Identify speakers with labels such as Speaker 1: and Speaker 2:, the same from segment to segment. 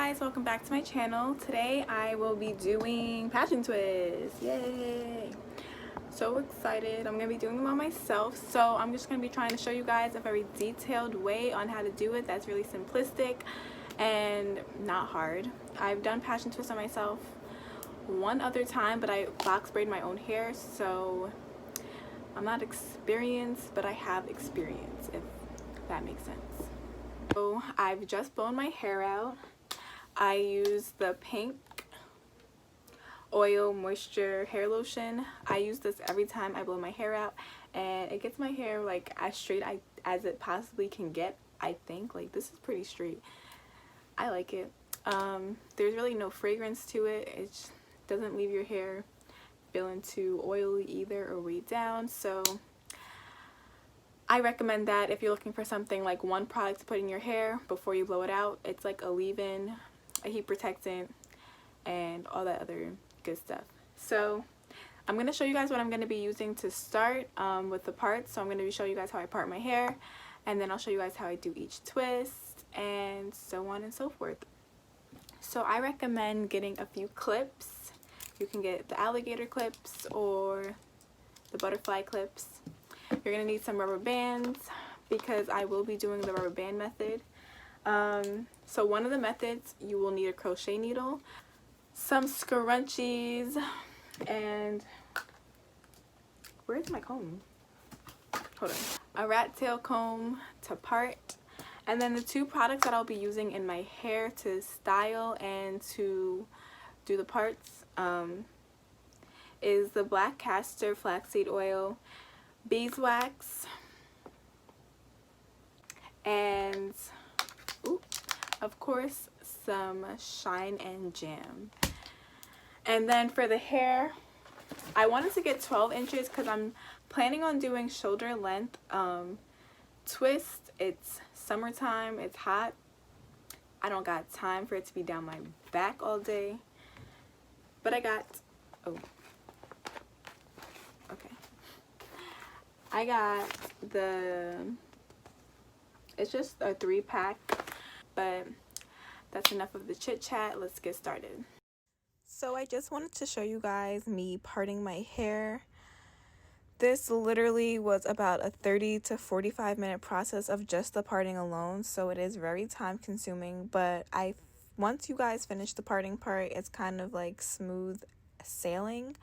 Speaker 1: guys, welcome back to my channel. Today I will be doing passion twists. Yay! So excited. I'm going to be doing them on myself. So I'm just going to be trying to show you guys a very detailed way on how to do it that's really simplistic and not hard. I've done passion twists on myself one other time, but I box braid my own hair, so I'm not experienced, but I have experience, if that makes sense. So I've just blown my hair out. I use the Pink Oil Moisture Hair Lotion. I use this every time I blow my hair out, and it gets my hair like as straight as it possibly can get. I think like this is pretty straight. I like it. There's really no fragrance to it. It just doesn't leave your hair feeling too oily either or weighed down. So I recommend that if you're looking for something like one product to put in your hair before you blow it out. It's like a leave-in, a heat protectant, and all that other good stuff. So I'm going to show you guys what I'm going to be using to start with the parts. So I'm going to be showing you guys how I part my hair, and then I'll show you guys how I do each twist, and so on and so forth. So I recommend getting a few clips. You can get the alligator clips or the butterfly clips. You're going to need some rubber bands because I will be doing the rubber band method. So one of the methods, you will need a crochet needle, some scrunchies, and where's my comb? Hold on. A rat tail comb to part. And then the two products that I'll be using in my hair to style and to do the parts is the black castor flaxseed oil, beeswax, and of course some shine and jam. And then for the hair, I wanted to get 12 inches because I'm planning on doing shoulder length twist. It's summertime, it's hot. I don't got time for it to be down my back all day, but I got I got it's just a 3-pack, but that's enough of the chit chat. Let's get started. So I just wanted to show you guys me parting my hair. This literally was about a 30 to 45 minute process of just the parting alone, so it is very time consuming, but once you guys finish the parting part, it's kind of like smooth sailing.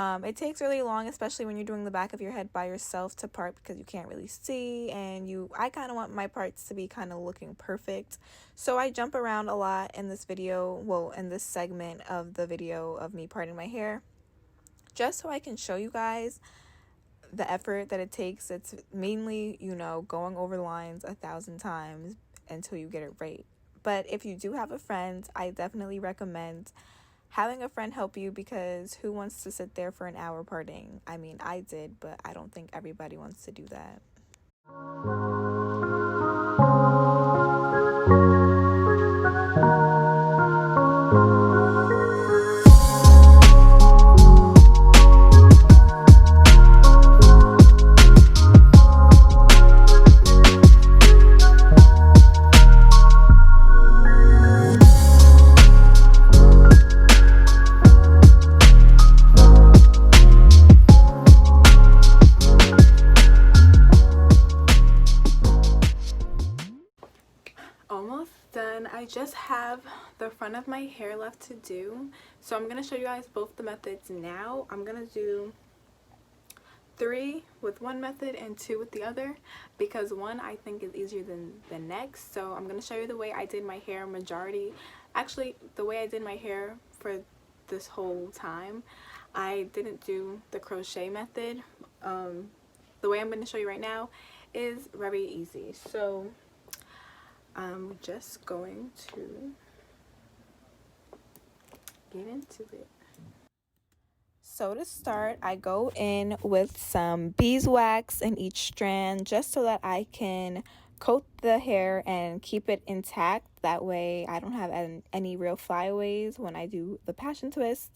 Speaker 1: It takes really long, especially when you're doing the back of your head by yourself to part because you can't really see, and I kind of want my parts to be kind of looking perfect. So I jump around a lot in this video, well, in this segment of the video of me parting my hair, just so I can show you guys the effort that it takes. It's mainly, going over the lines 1,000 times until you get it right. But if you do have a friend, I definitely recommend having a friend help you, because who wants to sit there for an hour parting? I mean, I did, but I don't think everybody wants to do that. Almost done. I just have the front of my hair left to do, so I'm going to show you guys both the methods now. I'm going to do 3 with one method and 2 with the other, because one I think is easier than the next. So I'm going to show you the way I did my hair actually the way I did my hair for this whole time. I didn't do the crochet method. The way I'm going to show you right now is very easy. So I'm just going to get into it. So to start, I go in with some beeswax in each strand just so that I can coat the hair and keep it intact. That way I don't have any real flyaways when I do the passion twist.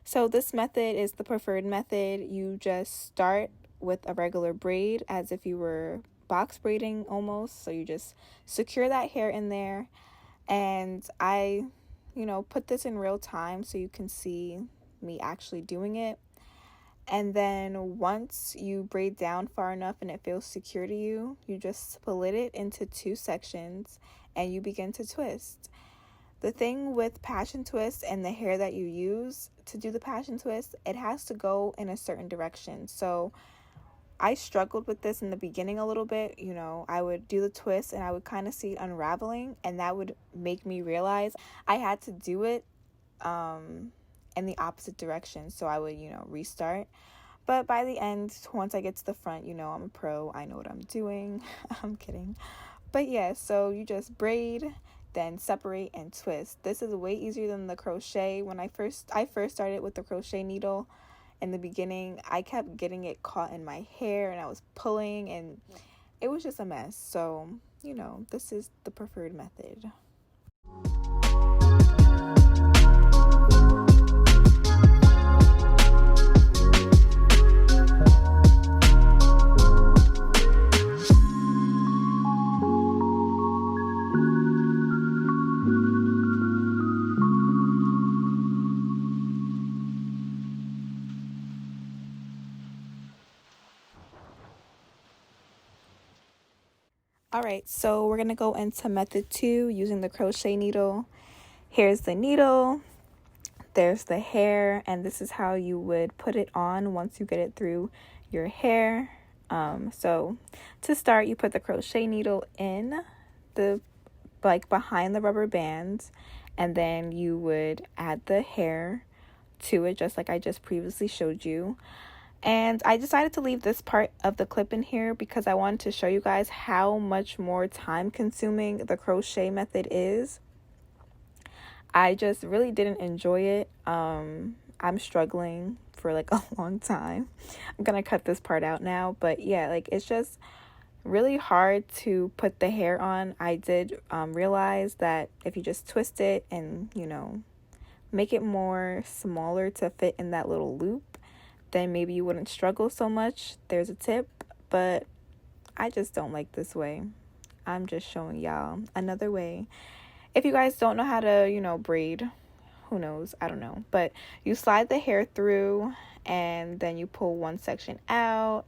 Speaker 1: So this method is the preferred method. You just start with a regular braid as if you were box braiding almost. So you just secure that hair in there, And I, put this in real time so you can see me actually doing it. And then once you braid down far enough and it feels secure to you, you just split it into 2 sections and you begin to twist. The thing with passion twist and the hair that you use to do the passion twist, it has to go in a certain direction. So I struggled with this in the beginning a little bit. I would do the twist and I would kind of see it unraveling, and that would make me realize I had to do it in the opposite direction. So I would, restart. But by the end, once I get to the front, I'm a pro. I know what I'm doing. I'm kidding. But yeah, so you just braid, then separate and twist. This is way easier than the crochet. When I first started with the crochet needle in the beginning, I kept getting it caught in my hair and I was pulling and it was just a mess. So, this is the preferred method. Alright, so we're going to go into method 2 using the crochet needle. Here's the needle, there's the hair, and this is how you would put it on once you get it through your hair. So to start, you put the crochet needle in behind the rubber band, and then you would add the hair to it just like I just previously showed you. And I decided to leave this part of the clip in here because I wanted to show you guys how much more time consuming the crochet method is. I just really didn't enjoy it. I'm struggling for a long time. I'm gonna cut this part out now, but yeah, it's just really hard to put the hair on. I did realize that if you just twist it and make it more smaller to fit in that little loop, then maybe you wouldn't struggle so much. There's a tip, but I just don't like this way. I'm just showing y'all another way. If you guys don't know how to, braid, who knows? I don't know. But you slide the hair through and then you pull one section out,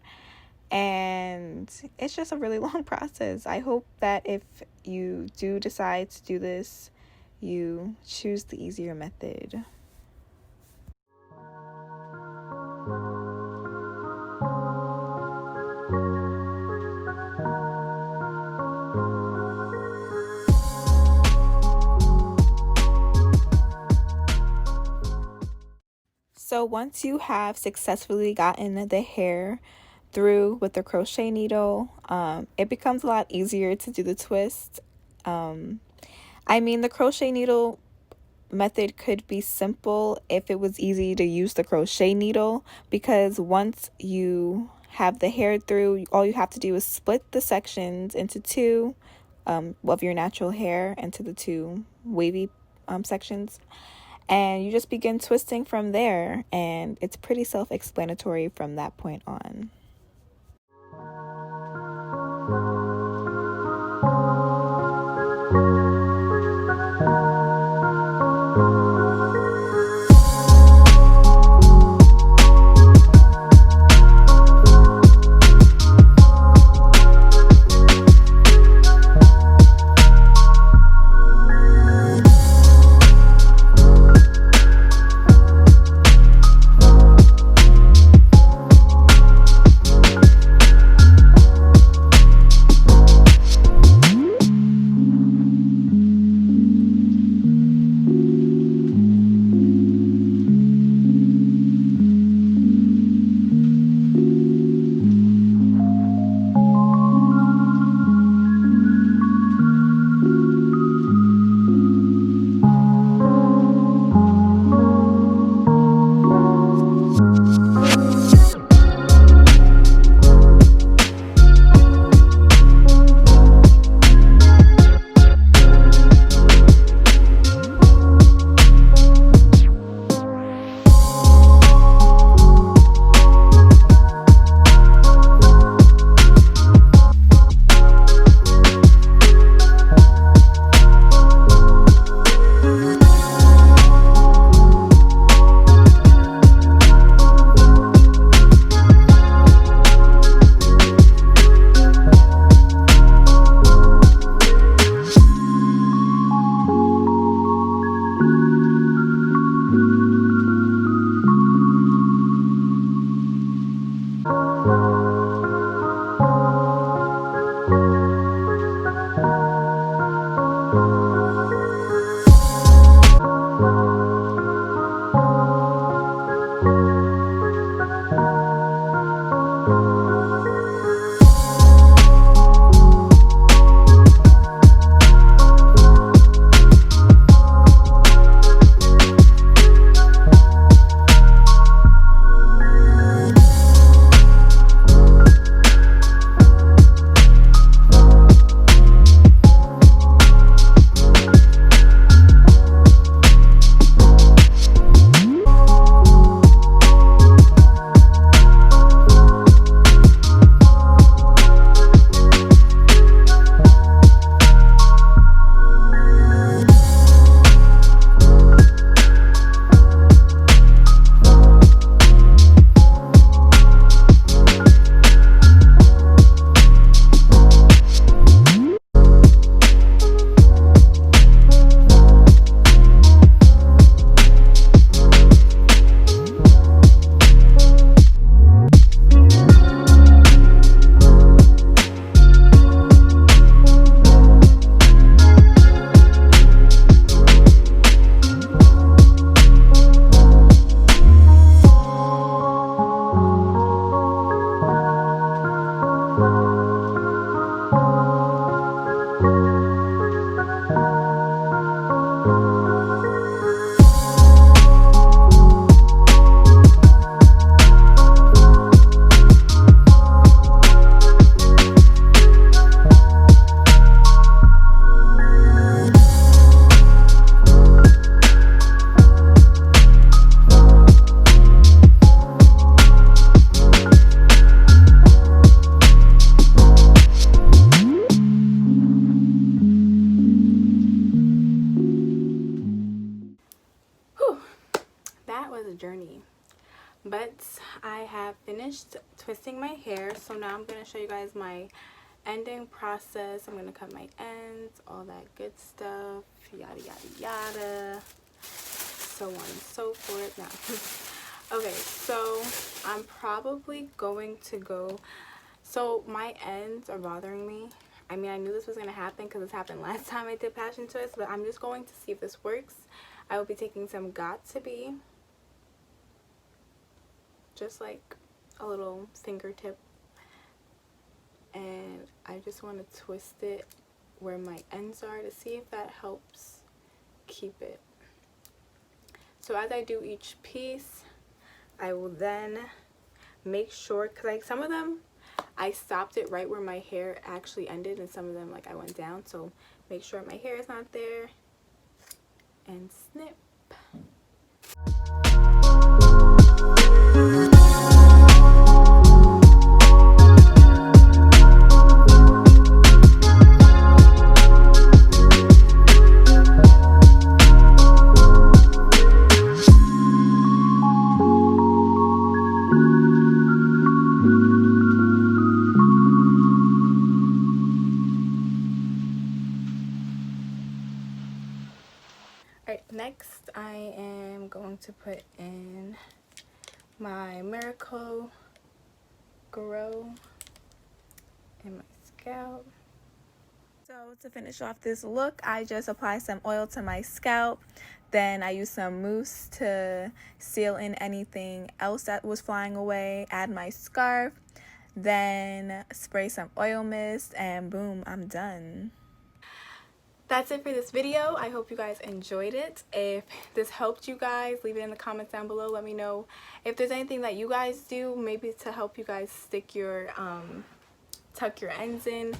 Speaker 1: and it's just a really long process. I hope that if you do decide to do this, you choose the easier method. So once you have successfully gotten the hair through with the crochet needle, it becomes a lot easier to do the twist. The crochet needle method could be simple if it was easy to use the crochet needle, because once you have the hair through, all you have to do is split the sections into 2 of your natural hair into the 2 wavy sections. And you just begin twisting from there, and it's pretty self-explanatory from that point on. Journey, but I have finished twisting my hair, so now I'm going to show you guys my ending process. I'm going to cut my ends, all that good stuff, yada yada yada, so on and so forth. Now okay, so I'm probably going to go, so my ends are bothering me. I mean, I knew this was going to happen because this happened last time I did passion twist, but I'm just going to see if this works. I will be taking some Got2b, just like a little fingertip, and I just want to twist it where my ends are to see if that helps keep it. So as I do each piece, I will then make sure, because like some of them I stopped it right where my hair actually ended, and some of them like I went down, so make sure my hair is not there, and snip. Alright, next I am going to put in my Miracle Grow in my scalp. So to finish off this look, I just apply some oil to my scalp. Then I use some mousse to seal in anything else that was flying away. Add my scarf. Then spray some oil mist, and boom, I'm done. That's it for this video. I hope you guys enjoyed it. If this helped you guys, leave it in the comments down below. Let me know if there's anything that you guys do, maybe to help you guys stick your tuck your ends in.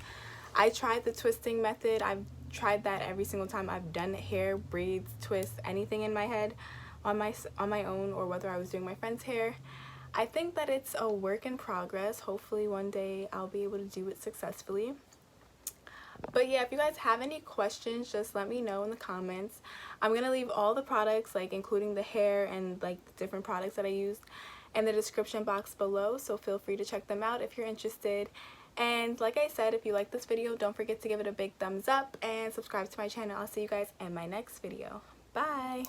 Speaker 1: I tried the twisting method. I've tried that every single time I've done hair, braids, twists, anything in my head on my own, or whether I was doing my friend's hair. I think that it's a work in progress. Hopefully one day I'll be able to do it successfully. But yeah, if you guys have any questions, just let me know in the comments. I'm going to leave all the products, like including the hair and like the different products that I used, in the description box below. So feel free to check them out if you're interested. And like I said, if you like this video, don't forget to give it a big thumbs up and subscribe to my channel. I'll see you guys in my next video. Bye!